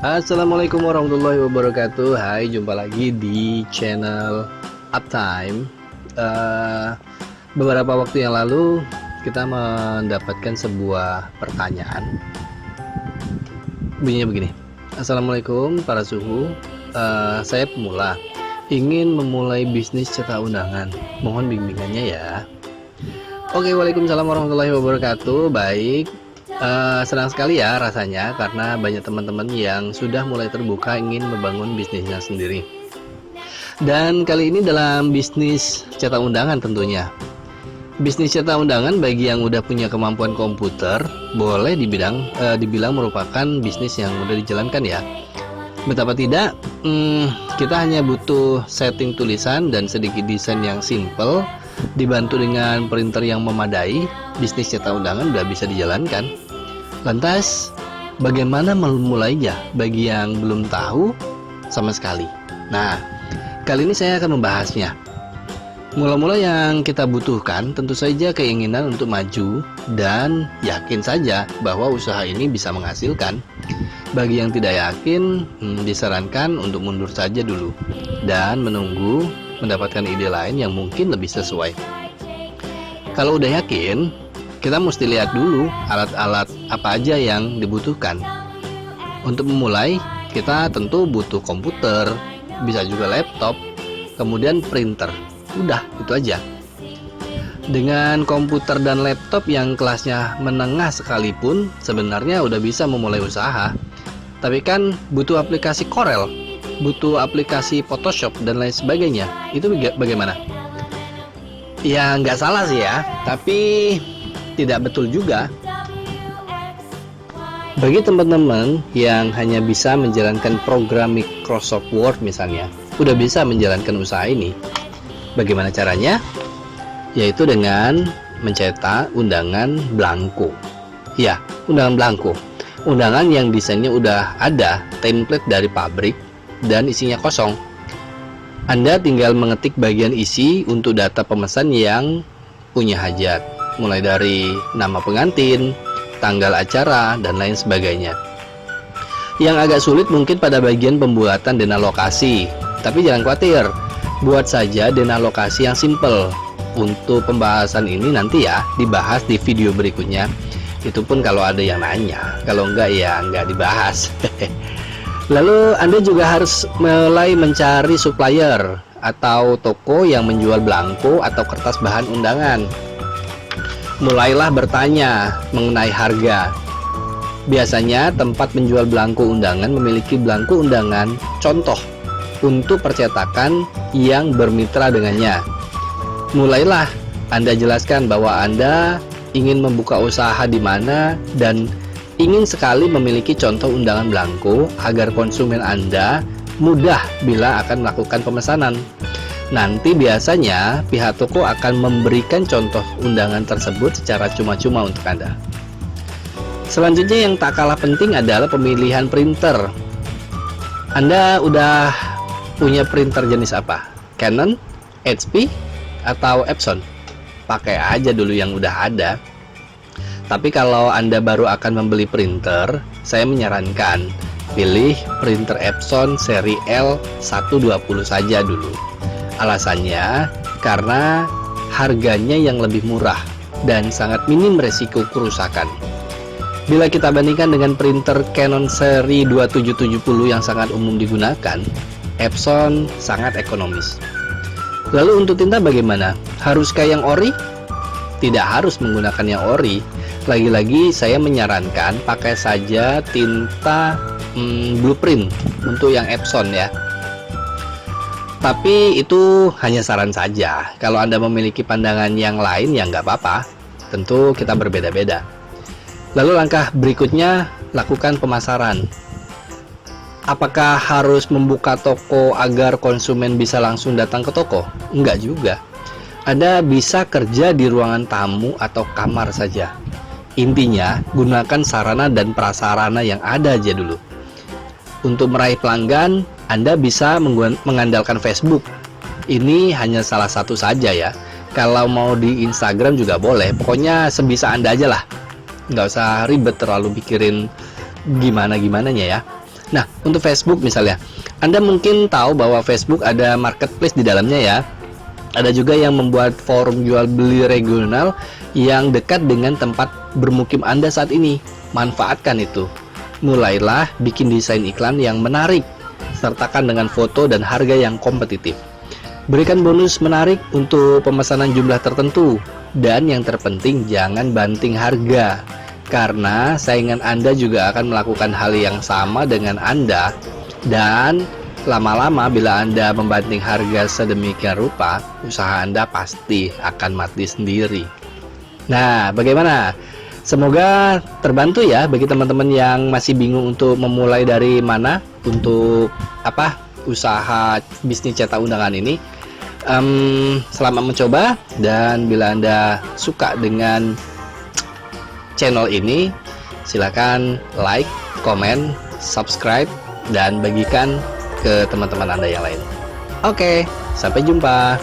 Assalamualaikum warahmatullahi wabarakatuh. Hai, jumpa lagi di channel Uptime. Beberapa waktu yang lalu kita mendapatkan sebuah pertanyaan. Bunyinya begini. Assalamualaikum para suhu. Saya pemula, ingin memulai bisnis cetak undangan. Mohon bimbingannya ya. Oke, waalaikumsalam warahmatullahi wabarakatuh. Baik. Senang sekali ya rasanya karena banyak teman-teman yang sudah mulai terbuka ingin membangun bisnisnya sendiri. Dan kali ini dalam bisnis cetak undangan tentunya. Bisnis cetak undangan bagi yang udah punya kemampuan komputer boleh dibilang merupakan bisnis yang mudah dijalankan ya. Betapa tidak, kita hanya butuh setting tulisan dan sedikit desain yang simple, dibantu dengan printer yang memadai, bisnis cetak undangan udah bisa dijalankan. Lantas, bagaimana memulainya bagi yang belum tahu sama sekali? Nah, kali ini saya akan membahasnya. Mula-mula yang kita butuhkan tentu saja keinginan untuk maju dan yakin saja bahwa usaha ini bisa menghasilkan. Bagi yang tidak yakin, disarankan untuk mundur saja dulu dan menunggu mendapatkan ide lain yang mungkin lebih sesuai. Kalau udah yakin, kita mesti lihat dulu alat-alat apa aja yang dibutuhkan. Untuk memulai, kita tentu butuh komputer, bisa juga laptop, kemudian printer. Udah, itu aja. Dengan komputer dan laptop yang kelasnya menengah sekalipun, sebenarnya udah bisa memulai usaha. Tapi kan butuh aplikasi Corel, butuh aplikasi Photoshop dan lain sebagainya. Itu bagaimana? Ya nggak salah sih ya, tapi tidak betul juga. Bagi teman-teman yang hanya bisa menjalankan program Microsoft Word misalnya, udah bisa menjalankan usaha ini. Bagaimana caranya? Yaitu dengan mencetak undangan blanko. Ya, undangan blanko. Undangan yang desainnya udah ada, template dari pabrik dan isinya kosong. Anda tinggal mengetik bagian isi untuk data pemesan yang punya hajat, mulai dari nama pengantin, tanggal acara, dan lain sebagainya. Yang agak sulit mungkin pada bagian pembuatan dana lokasi, tapi jangan khawatir, buat saja dana lokasi yang simple. Untuk pembahasan ini nanti ya dibahas di video berikutnya. Itu pun kalau ada yang nanya, kalau enggak ya enggak dibahas. Lalu Anda juga harus mulai mencari supplier atau toko yang menjual blanko atau kertas bahan undangan. Mulailah bertanya mengenai harga. Biasanya tempat menjual blanko undangan memiliki blanko undangan contoh untuk percetakan yang bermitra dengannya. Mulailah Anda jelaskan bahwa Anda ingin membuka usaha di mana dan ingin sekali memiliki contoh undangan blanko agar konsumen Anda mudah bila akan melakukan pemesanan. Nanti biasanya pihak toko akan memberikan contoh undangan tersebut secara cuma-cuma untuk Anda. Selanjutnya yang tak kalah penting adalah pemilihan printer. Anda udah punya printer jenis apa? Canon, HP, atau Epson? Pakai aja dulu yang udah ada. Tapi kalau Anda baru akan membeli printer, saya menyarankan pilih printer Epson seri L120 saja dulu. Alasannya karena harganya yang lebih murah dan sangat minim resiko kerusakan. Bila kita bandingkan dengan printer Canon seri 2770 yang sangat umum digunakan, Epson sangat ekonomis. Lalu untuk tinta bagaimana? Haruskah yang ori? Tidak harus menggunakan yang ori. Lagi-lagi saya menyarankan pakai saja tinta blueprint untuk yang Epson ya. Tapi itu hanya saran saja. Kalau Anda memiliki pandangan yang lain ya nggak apa-apa. Tentu kita berbeda-beda. Lalu langkah berikutnya, lakukan pemasaran. Apakah harus membuka toko agar konsumen bisa langsung datang ke toko? Enggak juga. Anda bisa kerja di ruangan tamu atau kamar saja. Intinya, gunakan sarana dan prasarana yang ada aja dulu. Untuk meraih pelanggan, Anda bisa mengandalkan Facebook. Ini hanya salah satu saja ya. Kalau mau di Instagram juga boleh. Pokoknya sebisa Anda aja lah. Nggak usah ribet terlalu pikirin gimana-gimananya ya. Nah, untuk Facebook misalnya, Anda mungkin tahu bahwa Facebook ada marketplace di dalamnya ya. Ada juga yang membuat forum jual beli regional yang dekat dengan tempat bermukim Anda saat ini. Manfaatkan itu. Mulailah bikin desain iklan yang menarik, sertakan dengan foto dan harga yang kompetitif. Berikan bonus menarik untuk pemesanan jumlah tertentu. Dan yang terpenting, jangan banting harga, karena saingan Anda juga akan melakukan hal yang sama dengan Anda. Dan lama-lama bila Anda membanting harga sedemikian rupa, usaha Anda pasti akan mati sendiri. Nah, bagaimana? Semoga terbantu ya bagi teman-teman yang masih bingung untuk memulai dari mana untuk usaha bisnis cetak undangan ini. Selamat mencoba, dan bila Anda suka dengan channel ini, silakan like, komen, subscribe, dan bagikan ke teman-teman Anda yang lain. Oke, sampai jumpa.